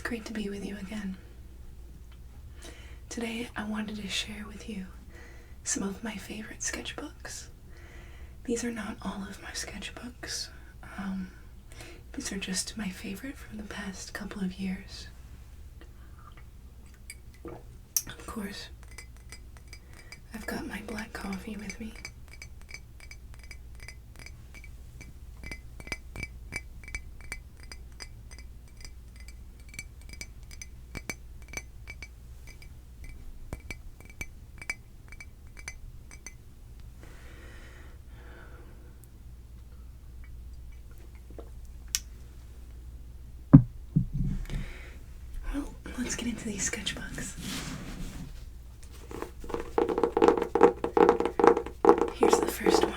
great to be with you again. Today I wanted to share with you some of my favorite sketchbooks. These are not all of my sketchbooks. These are just my favorite from the past couple of years. Of course, I've got my black coffee with me. Well, let's get into these sketchbooks. Here's the first one.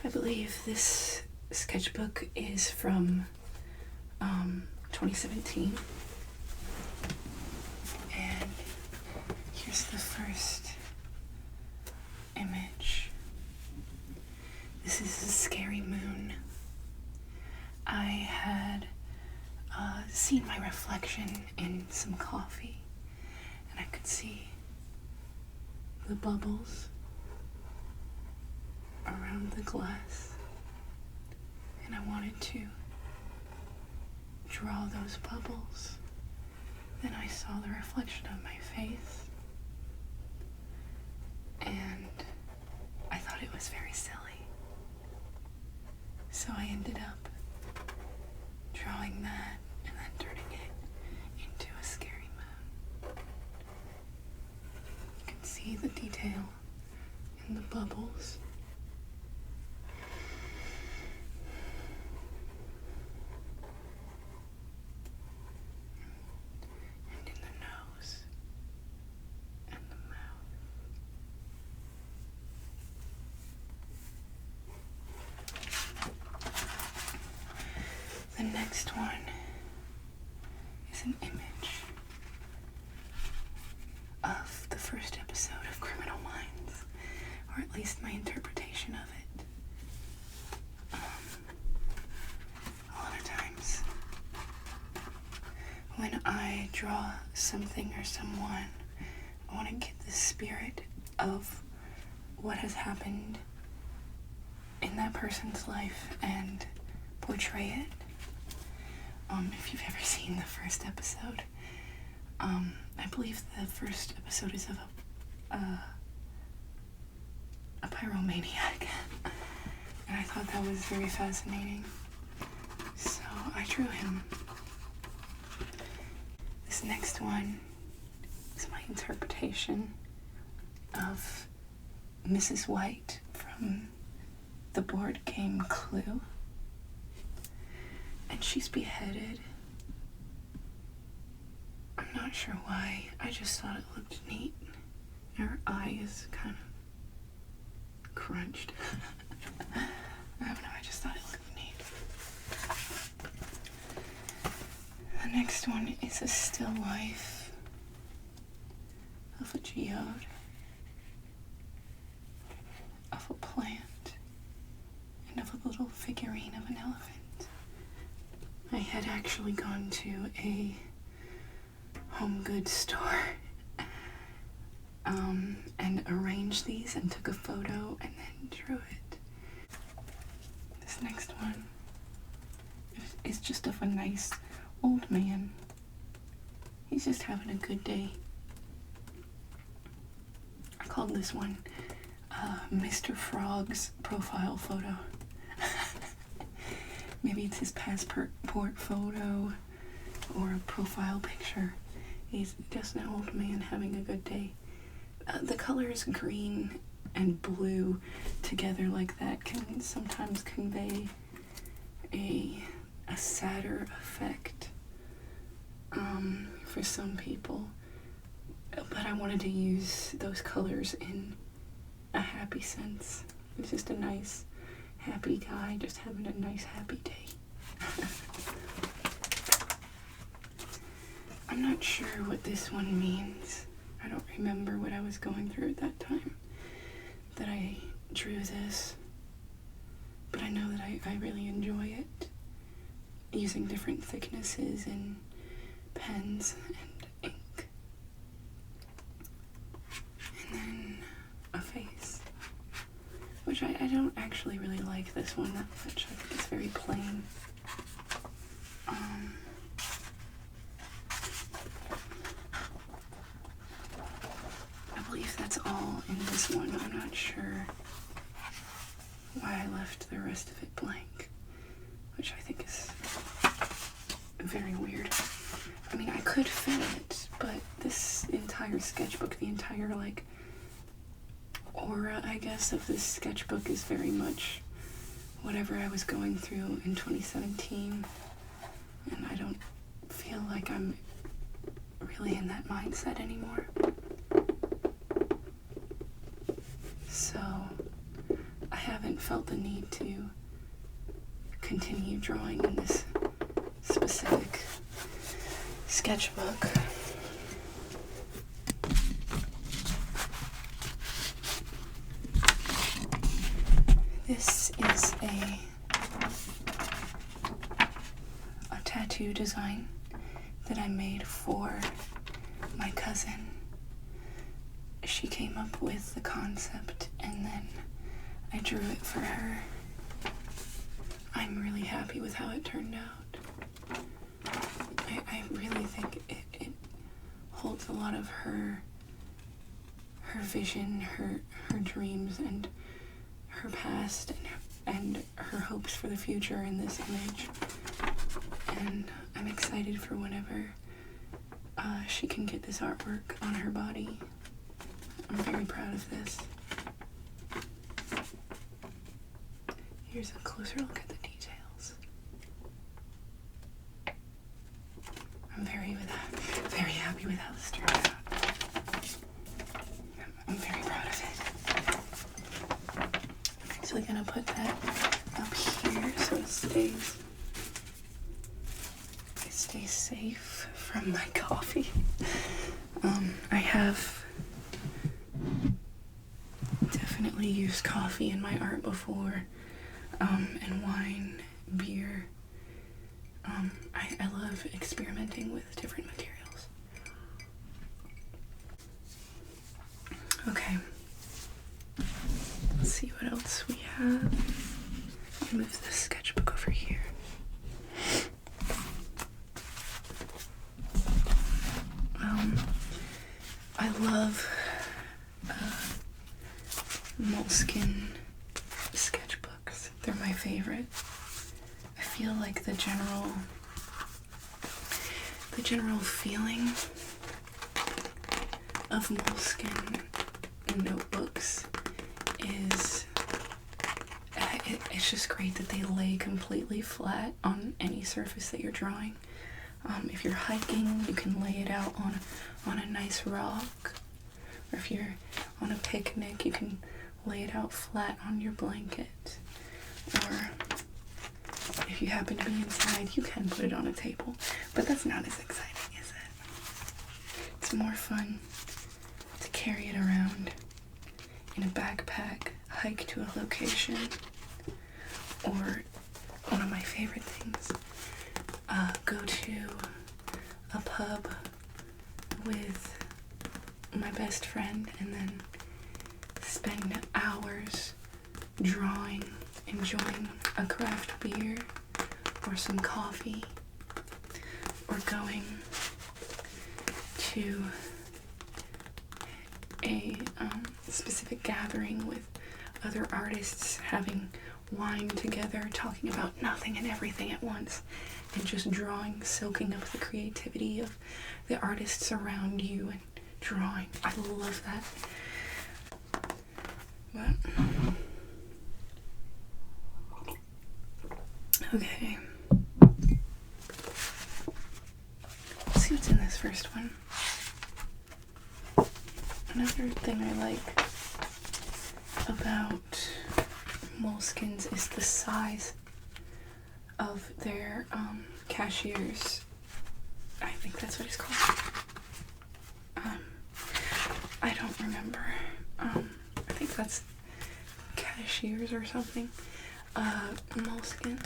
I believe this sketchbook is from 2017. And here's the first image. This is a scary moon. I had seen my reflection in some coffee, and I could see the bubbles around the glass, and I wanted to draw those bubbles. Then I saw the reflection of my face, and I thought it was very silly, so I ended up drawing that and then turning it into a scary moon. You can see the detail in the bubbles. The next one is an image of the first episode of Criminal Minds, or at least my interpretation of it. A lot of times when I draw something or someone, I want to get the spirit of what has happened in that person's life and portray it. If you've ever seen the first episode, I believe the first episode is of a pyromaniac, and I thought that was very fascinating, so I drew him. This next one is my interpretation of Mrs. White from the board game Clue. And she's beheaded. I'm not sure why. I just thought it looked neat. Her eye is kind of crunched. I don't know, I just thought it looked neat. The next one is a still life of a geode, of a plant, and of a little figurine of an elephant. I had actually gone to a home goods store and arranged these and took a photo and then drew it. This next one is just of a nice old man. He's just having a good day. I called this one Mr. Frog's profile photo. Maybe it's his passport photo or a profile picture. He's just an old man having a good day. The colors green and blue together like that can sometimes convey a sadder effect for some people. but I wanted to use those colors in a happy sense. It's just a nice, happy guy just having a nice, happy day. I'm not sure what this one means. I don't remember what I was going through at that time that I drew this, but I know that I really enjoy it, using different thicknesses and pens and ink. And then a face, which I don't actually really like this one that much. I think it's very plain. I believe that's all in this one. I'm not sure why I left the rest of it blank, which I think is very weird. I mean, I could fill it, but this entire sketchbook, the entire, like, aura, I guess, of this sketchbook is very much whatever I was going through in 2017, and I don't feel like I'm really in that mindset anymore. So I haven't felt the need to continue drawing in this specific sketchbook. This is a tattoo design that I made for my cousin. She came up with the concept and then I drew it for her. I'm really happy with how it turned out. I really think it holds a lot of her vision, her dreams, and her past, and her hopes for the future in this image. And I'm excited for whenever she can get this artwork on her body. I'm very proud of this. Here's a closer look at the details. I'm very happy with how this turned out. I'm very proud of it. I'm actually gonna put that up here so it stays safe from my coffee. I have definitely used coffee in my art before, and wine, beer. I love experimenting with different materials. Okay, let's see what else we have. Let me move this sketchbook over here. I love moleskin sketchbooks. They're my favorite. I feel like the general feeling of moleskin notebooks is it's just great that they lay completely flat on any surface that you're drawing. If you're hiking, you can lay it out on a nice rock, or if you're on a picnic, you can lay it out flat on your blanket, or if you happen to be inside, you can put it on a table, but that's not as exciting, is it? It's more fun to carry it around in a backpack, hike to a location, or one of my favorite things, go to a pub with my best friend and then spend hours drawing, enjoying a craft beer or some coffee, or going to a specific gathering with other artists, having wine together, talking about nothing and everything at once, and just drawing, soaking up the creativity of the artists around you and drawing. I love that. But okay. Let's see what's in this first one. Another thing I like about moleskins is the size of their cashiers. I think that's what it's called. I don't remember. I think that's cashiers or something. Moleskin.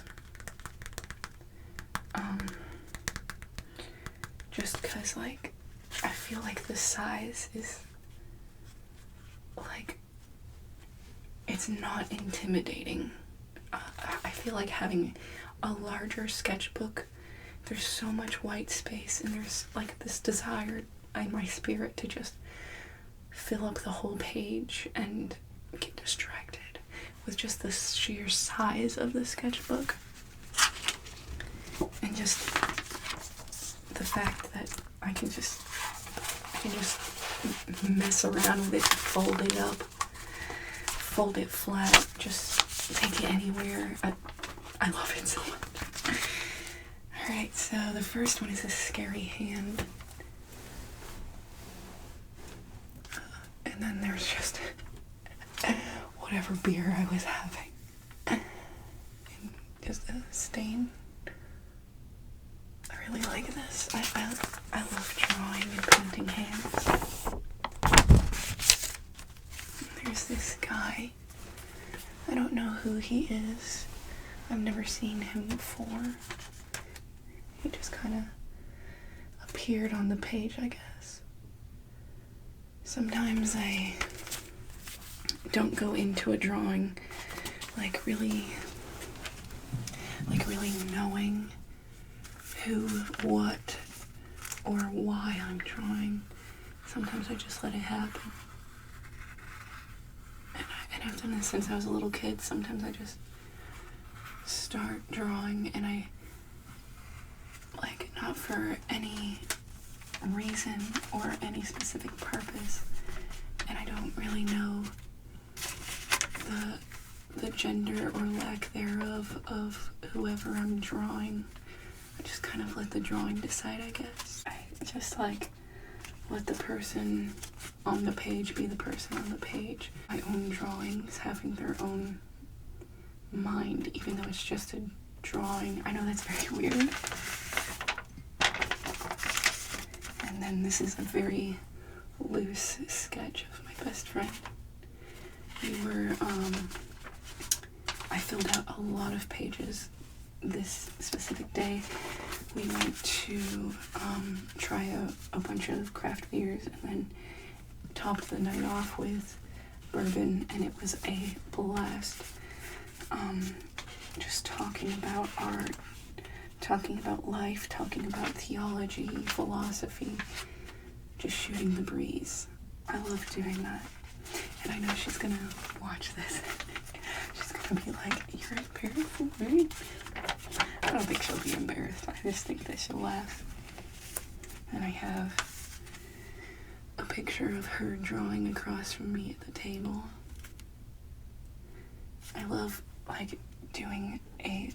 Just cause like I feel like the size is like it's not intimidating. I feel like having a larger sketchbook, there's so much white space and there's like this desire in my spirit to just fill up the whole page and get distracted with just the sheer size of the sketchbook. And just the fact that I can just mess around with it, fold it up, fold it flat, just take it anywhere. I love it so much. Alright, so the first one is a scary hand. And then there's just whatever beer I was having. And just a stain. I really like this. I love drawing and painting hands. There's this guy. I don't know who he is. I've never seen him before. He just kind of appeared on the page, I guess. Sometimes I don't go into a drawing like really knowing who, what, or why I'm drawing. Sometimes I just let it happen. And I've done this since I was a little kid. Sometimes I just start drawing and I, like, not for any reason or any specific purpose, and I don't really know the gender or lack thereof of whoever I'm drawing. I just kind of let the drawing decide, I guess. I just like let the person on the page be the person on the page. My own drawings having their own mind, even though it's just a drawing. I know that's very weird. And then this is a very loose sketch of my best friend. I filled out a lot of pages this specific day. We went to try a bunch of craft beers and then topped the night off with bourbon, and it was a blast. Just talking about art, talking about life, talking about theology, philosophy, just shooting the breeze. I love doing that. And I know she's gonna watch this. She's gonna be like, "You're embarrassing, right?" I don't think she'll be embarrassed. I just think that she'll laugh. And I have a picture of her drawing across from me at the table. I love, like, doing a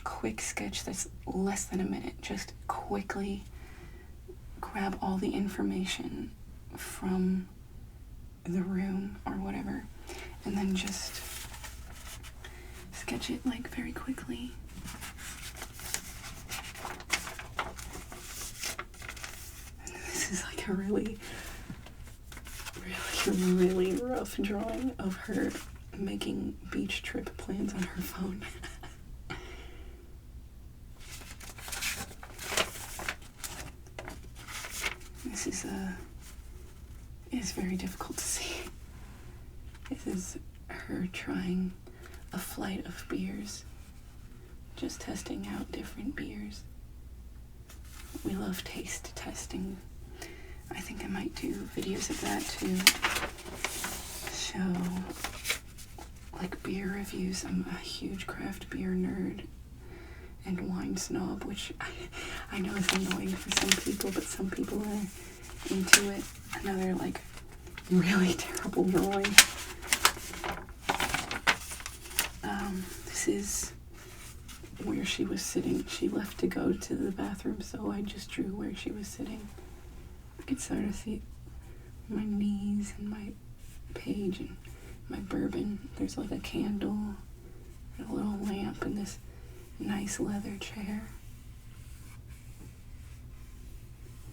quick sketch that's less than a minute. Just quickly grab all the information from the room or whatever, and then just sketch it, like, very quickly. And this is like a really rough drawing of her making beach trip plans on her phone. This is it's very difficult to see. This is her trying a flight of beers, just testing out different beers. We love taste testing. I think I might do videos of that to show, like, beer reviews. I'm a huge craft beer nerd and wine snob, which I know is annoying for some people, but some people are into it. Another, like, really terrible drawing. This is where she was sitting. She left to go to the bathroom, so I just drew where she was sitting. You can sort of see my knees and my page and my bourbon. There's like a candle and a little lamp and this nice leather chair.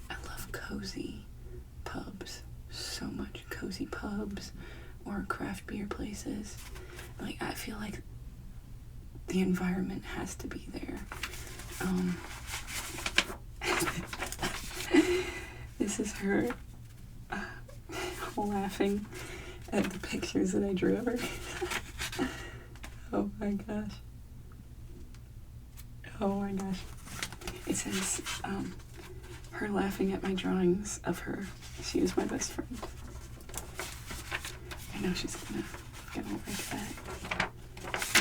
I love cozy pubs so much. Cozy pubs or craft beer places. Like, I feel like the environment has to be there. This is her laughing at the pictures that I drew of her. Oh my gosh. Oh my gosh. It says, her laughing at my drawings of her. She was my best friend. I know she's gonna like that.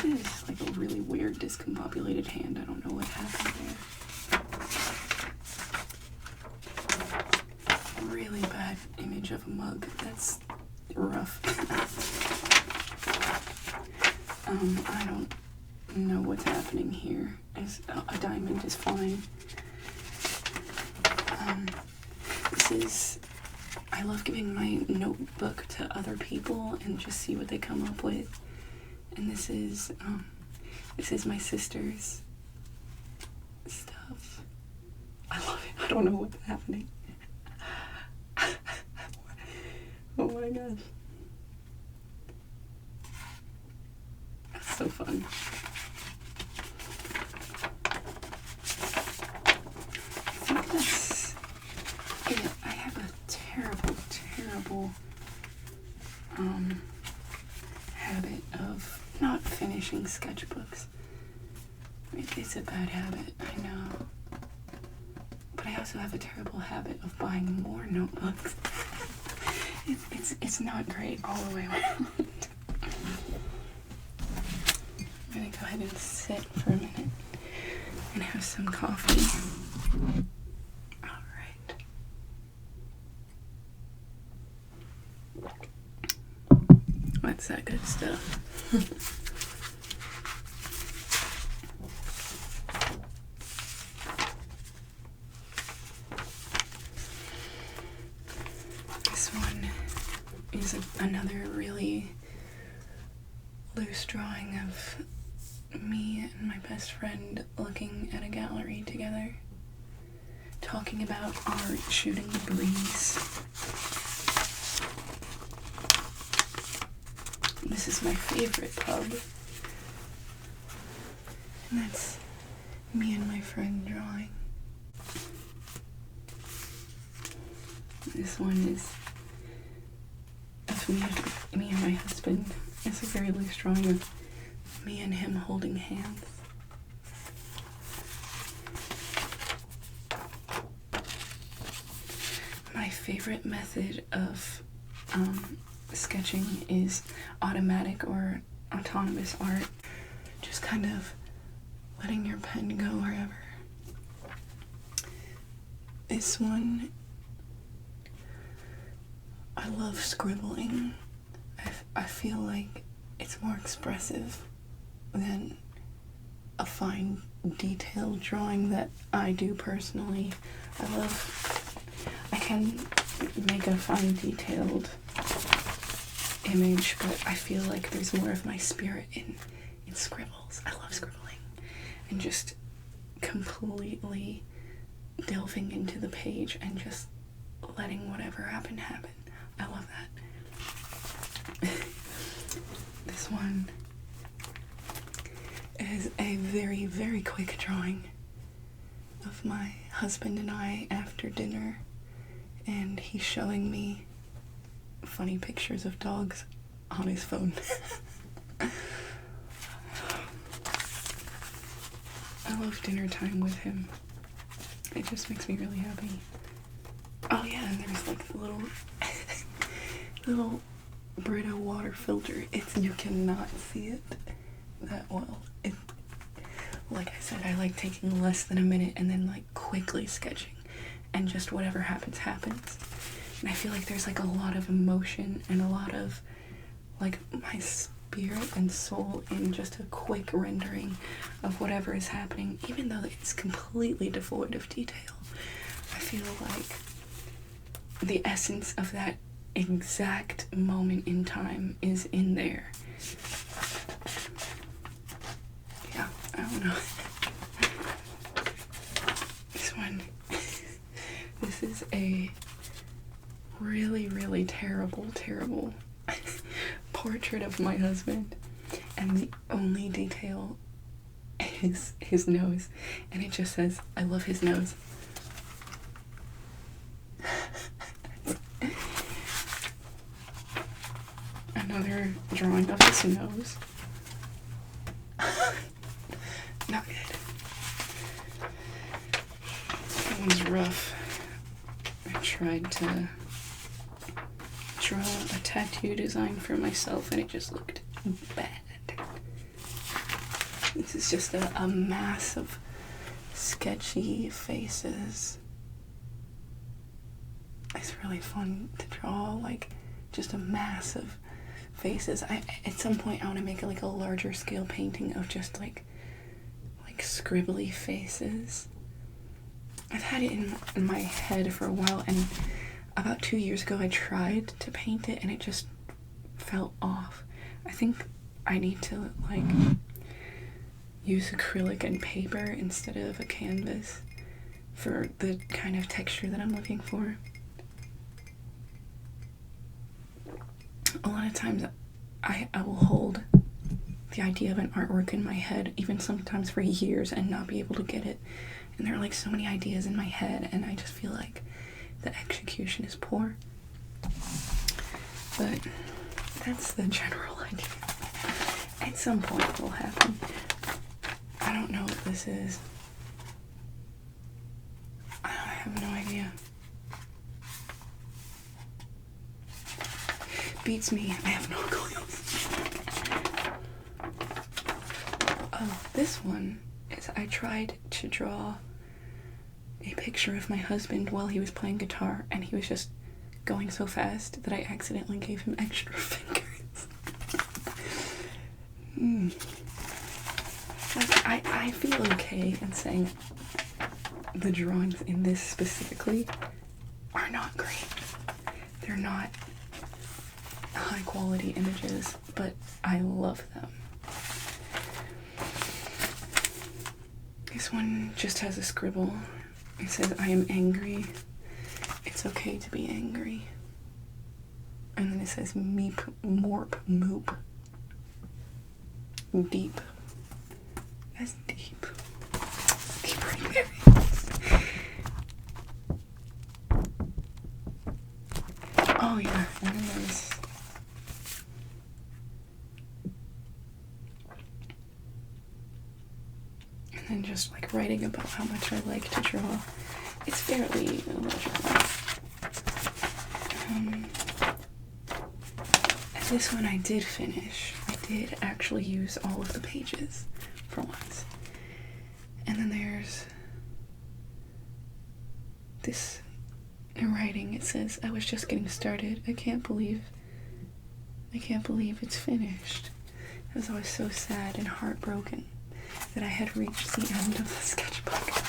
It is like a really weird discombobulated hand. I don't know what happened there. Really bad image of a mug. That's rough. I don't know what's happening here. As a diamond is fine. I love giving my notebook to other people and just see what they come up with. And this is my sister's stuff. I love it. I don't know what's happening. Oh my gosh. That's so fun. I think that's it. I have a terrible habit of not finishing sketchbooks. It's a bad habit, I know. But I also have a terrible habit of buying more notebooks. It's not great all the way around. I'm gonna go ahead and sit for a minute and have some coffee. Alright. What's that good stuff? This one is another really loose drawing of me and my best friend looking at a gallery together, talking about art, shooting the breeze. This is my favorite pub, and that's me and my friend drawing. This one is me and my husband. It's a very loose drawing of me and him holding hands. My favorite method of sketching is automatic or autonomous art. Just kind of letting your pen go wherever. This one, I love scribbling. I feel like it's more expressive than a fine detailed drawing that I do personally. I can make a fine detailed image, but I feel like there's more of my spirit in scribbles. I love scribbling and just completely delving into the page and just letting whatever happen. I love that. This one is a very, very quick drawing of my husband and I after dinner, and he's showing me funny pictures of dogs on his phone. I love dinner time with him. It just makes me really happy. Oh yeah, and there's like the little Brita water filter. You cannot see it that well. Like I said, I like taking less than a minute and then like quickly sketching, and just whatever happens. And I feel like there's like a lot of emotion and a lot of like my spirit and soul in just a quick rendering of whatever is happening, even though it's completely devoid of detail. I feel like the essence of that exact moment in time is in there. Yeah, I don't know. This one, this is a really, really terrible portrait of my husband, and the only detail is his nose, and it just says, "I love his nose." Another drawing of his nose. Not good. That one's rough. I tried to draw a tattoo design for myself and it just looked bad. This is just a mass of sketchy faces. It's really fun to draw, like, just a mass of faces. At some point I want to make like a larger scale painting of just like scribbly faces. I've had it in my head for a while, and about 2 years ago I tried to paint it and it just fell off. I think I need to like use acrylic and paper instead of a canvas for the kind of texture that I'm looking for. A lot of times I will hold the idea of an artwork in my head, even sometimes for years, and not be able to get it. And there are like so many ideas in my head, and I just feel like the execution is poor. But that's the general idea. At some point it will happen. I don't know what this is. I have no idea. Beats me. I have no clue. Oh, this one is I tried to draw a picture of my husband while he was playing guitar, and he was just going so fast that I accidentally gave him extra fingers. Like, I feel okay in saying the drawings in this specifically are not great. They're not high quality images, but I love them. This one just has a scribble. It says, "I am angry. It's okay to be angry." And then it says, "Meep, morp, moop." Deep. That's deep. Deep right there. Oh yeah, and then there's and just like writing about how much I like to draw. It's fairly illegible. This one I did finish. I did actually use all of the pages for once. And then there's this in writing. It says, "I was just getting started. I can't believe it's finished." Because I was so sad and heartbroken that I had reached the end of the sketchbook.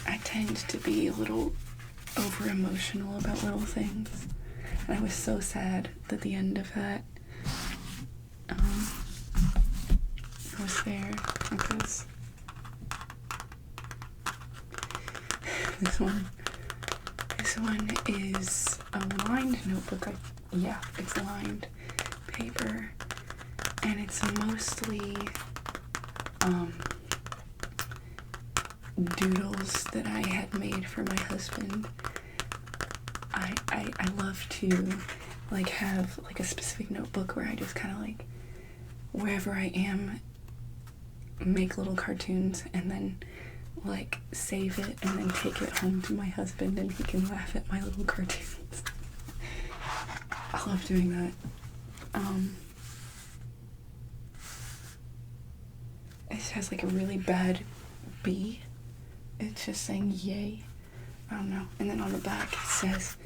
I tend to be a little over-emotional about little things, and I was so sad that the end of that was there, because this one is a lined notebook. It's lined paper, and it's mostly doodles that I had made for my husband. I love to like have like a specific notebook where I just kind of like, wherever I am, make little cartoons and then like save it and then take it home to my husband and he can laugh at my little cartoons. I love doing that. It has like a really bad B. It's just saying yay. I don't know. And then on the back it says,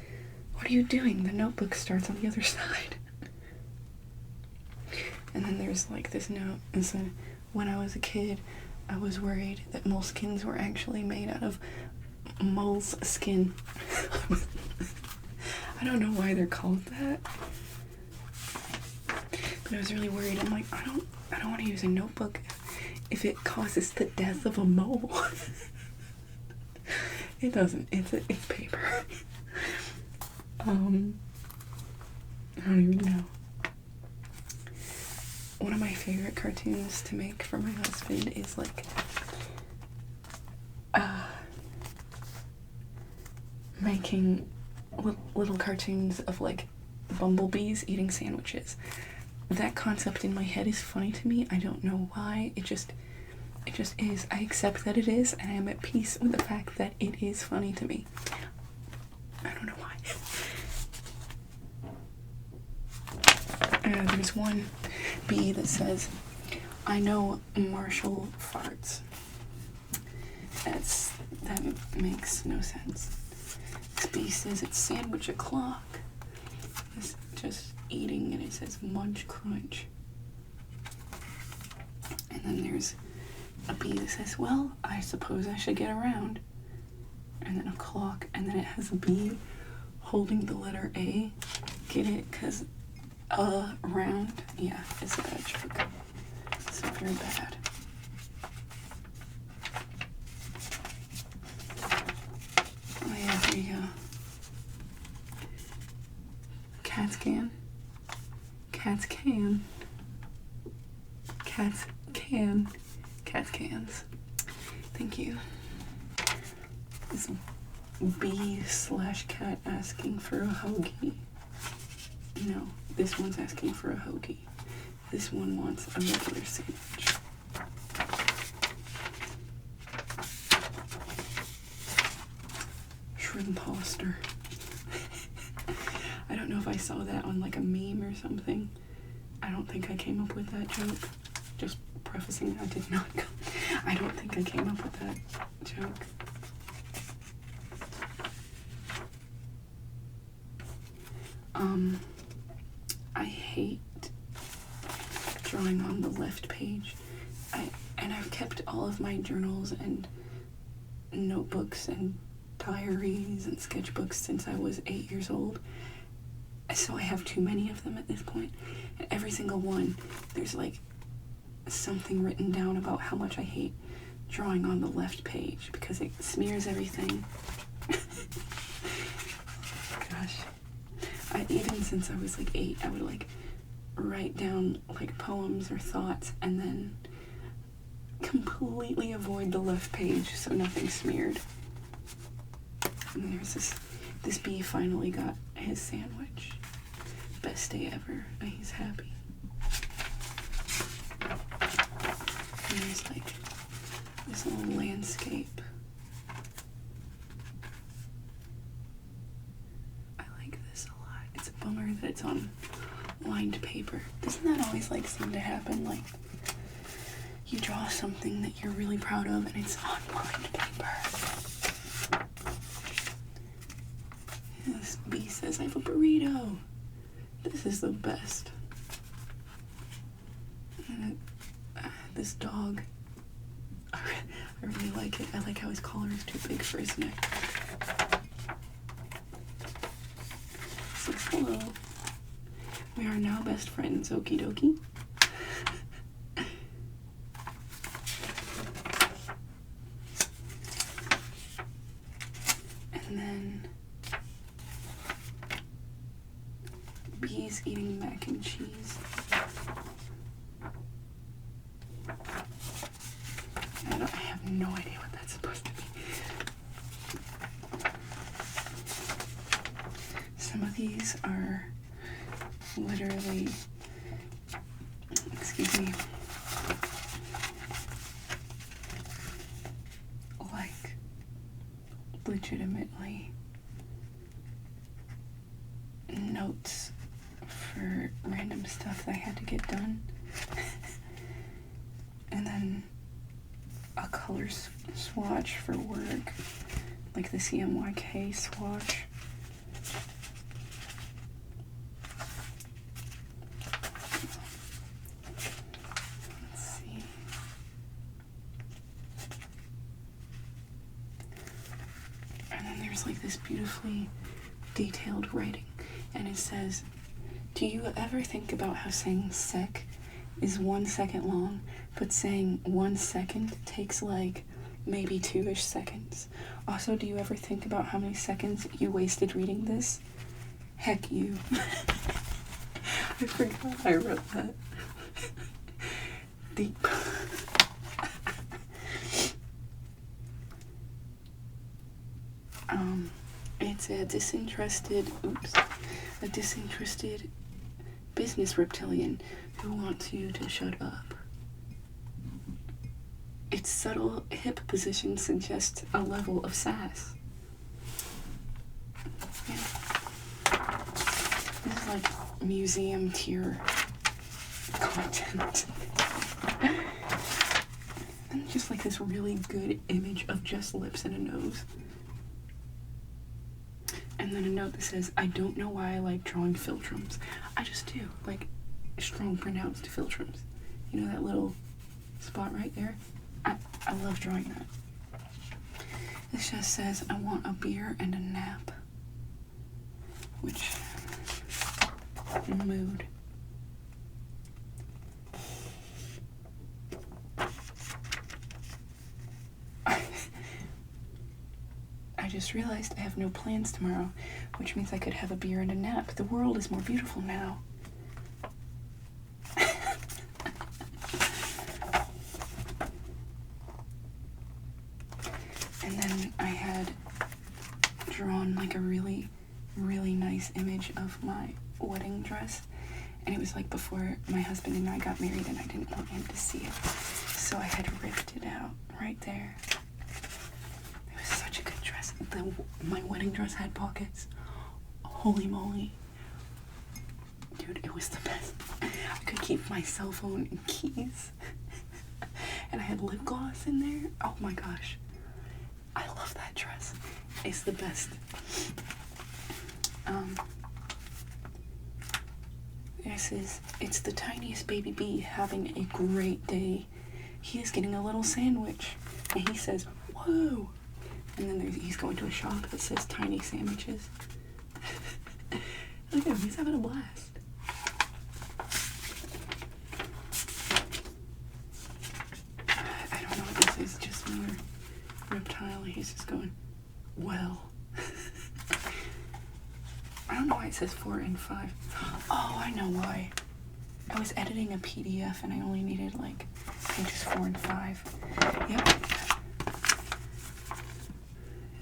"What are you doing? The notebook starts on the other side." And then there's like this note. It said, "When I was a kid, I was worried that moleskins were actually made out of mole's skin." I don't know why they're called that. But I was really worried. I'm like, I don't want to use a notebook if it causes the death of a mole. It doesn't. It's paper. I don't even know. One of my favorite cartoons to make for my husband is like making little cartoons of like bumblebees eating sandwiches. That concept in my head is funny to me. I don't know why. It just is. I accept that it is, and I am at peace with the fact that it is funny to me. I don't know why. There's one bee that says, "I know Marshall farts." That makes no sense. This bee says it's sandwich o'clock. It's just eating, and it says munch crunch. And then there's a bee that says, "Well, I suppose I should get around." And then a clock, and then it has a bee holding the letter A. Get it? Because round? Yeah, it's a bad joke. It's very bad. Oh yeah, there you go. Cats can. Cats can. Cats can. Cats cans. Thank you. This bee/cat asking for a hoagie. No, this one's asking for a hoagie. This one wants a regular sandwich. Shrimposter. I don't know if I saw that on like a meme or something. I don't think I came up with that joke. Just prefacing, I did not. I don't think I came up with that joke. I hate drawing on the left page. I've kept all of my journals and notebooks and diaries and sketchbooks since I was 8 years old. So I have too many of them at this point. And every single one, there's like something written down about how much I hate drawing on the left page because it smears everything. Gosh. Even since I was like 8, I would like write down like poems or thoughts and then completely avoid the left page so nothing's smeared. And there's this bee finally got his sandwich. Best day ever. He's happy. And there's like this little landscape. I like this a lot. It's a bummer that it's on lined paper. Doesn't that always like seem to happen? Like you draw something that you're really proud of and it's on lined paper. This bee says, "I have a burrito." This is the best. And this dog, I really like it. I like how his collar is too big for his neck. It says, "Hello. We are now best friends, okie dokie." And then bees eating mac and cheese. I have no idea what that's supposed to be. Some of these are literally, excuse me, like legitimately notes for random stuff that I had to get done. And then a color swatch for work, like the CMYK swatch. Let's see. And then there's like this beautifully detailed writing. And it says, do you ever think about how saying sec is 1 second long, but saying 1 second takes like maybe 2-ish seconds? Also, do you ever think about how many seconds you wasted reading this? Heck you. I forgot I wrote that. Deep. It's a disinterested business reptilian who wants you to shut up. Its subtle hip position suggests a level of sass. Yeah. This is like museum tier content. And just like this really good image of just lips and a nose. And then a note that says, I don't know why I like drawing philtrums. I just do. Like, strong pronounced philtrums. You know that little spot right there? I love drawing that. This just says, I want a beer and a nap. Which, mood. I just realized I have no plans tomorrow, which means I could have a beer and a nap. The world is more beautiful now. And then I had drawn like a really, really nice image of my wedding dress. And it was like before my husband and I got married, and I didn't want him to see it. So I had ripped it out right there. It was such a good dress. My wedding dress had pockets. Holy moly. Dude, it was the best. I could keep my cell phone and keys. And I had lip gloss in there. Oh my gosh. I love that dress. It's the best. This is, it's the tiniest baby bee having a great day. He is getting a little sandwich. And he says, whoa. And then he's going to a shop that says tiny sandwiches. Look at him, he's having a blast. I don't know what this is, just another reptile. He's just going, well. I don't know why it says 4 and 5. Oh, I know why. I was editing a PDF and I only needed like pages 4 and 5. Yep.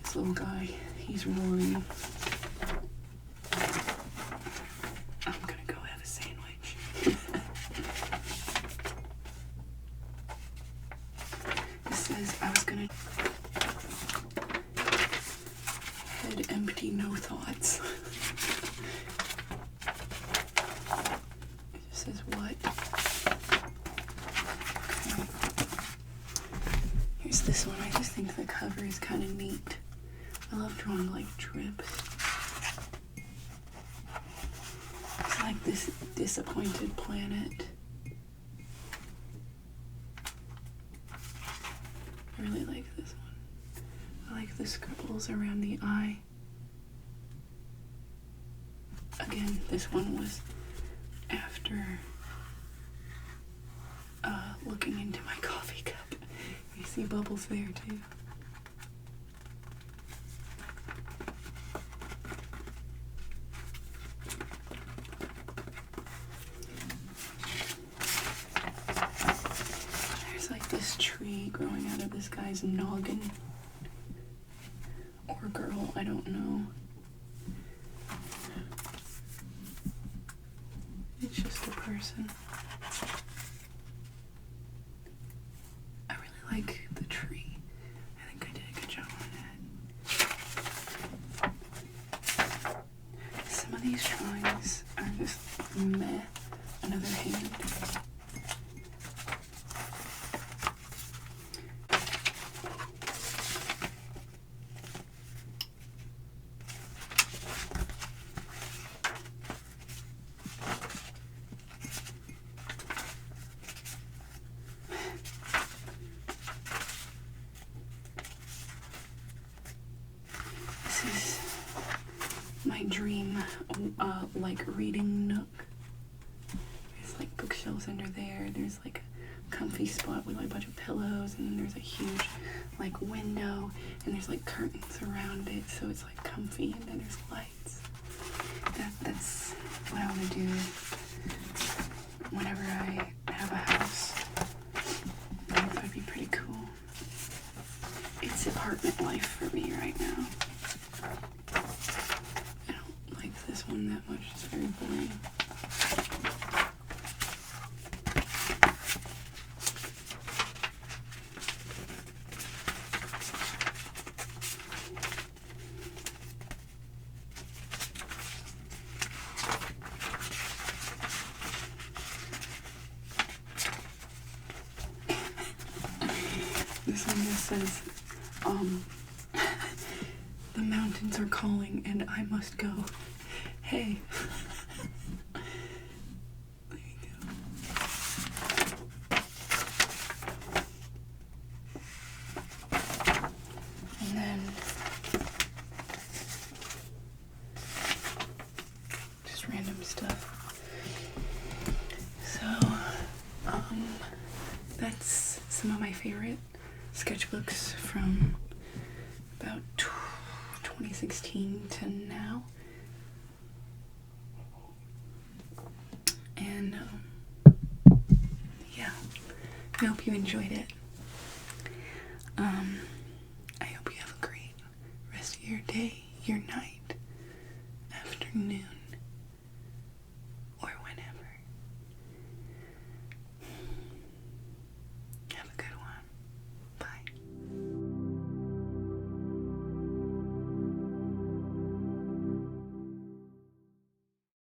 This little guy, he's roaring. I'm gonna go have a sandwich. It says I was gonna head empty, no thoughts. It just says what? Okay. Here's this one. I just think the cover is kind of neat. I love drawing like drips. It's like this disappointed planet. I really like this one. I like the scribbles around the eye. Again, this one was after looking into my coffee cup. You see bubbles there too. There's like this tree growing out of this guy's noggin. Or girl, I don't know. It's just a person. I really like the tree. I think I did a good job on that. Some of these drawings are just meh. Another hand. like reading nook. There's like bookshelves under there. There's like a comfy spot with like a bunch of pillows, and then there's a huge like window, and there's like curtains around it, so it's like comfy, and then there's lights. That's what I want to do whenever I have a house. I think that'd be pretty cool. It's apartment life for me right now. I don't like this one that much. It's very boring. This one just says, the mountains are calling and I must go. Hey. There you go. And then just random stuff. So, that's some of my favorite sketchbooks from about 2016 to now. And yeah, I hope you enjoyed it.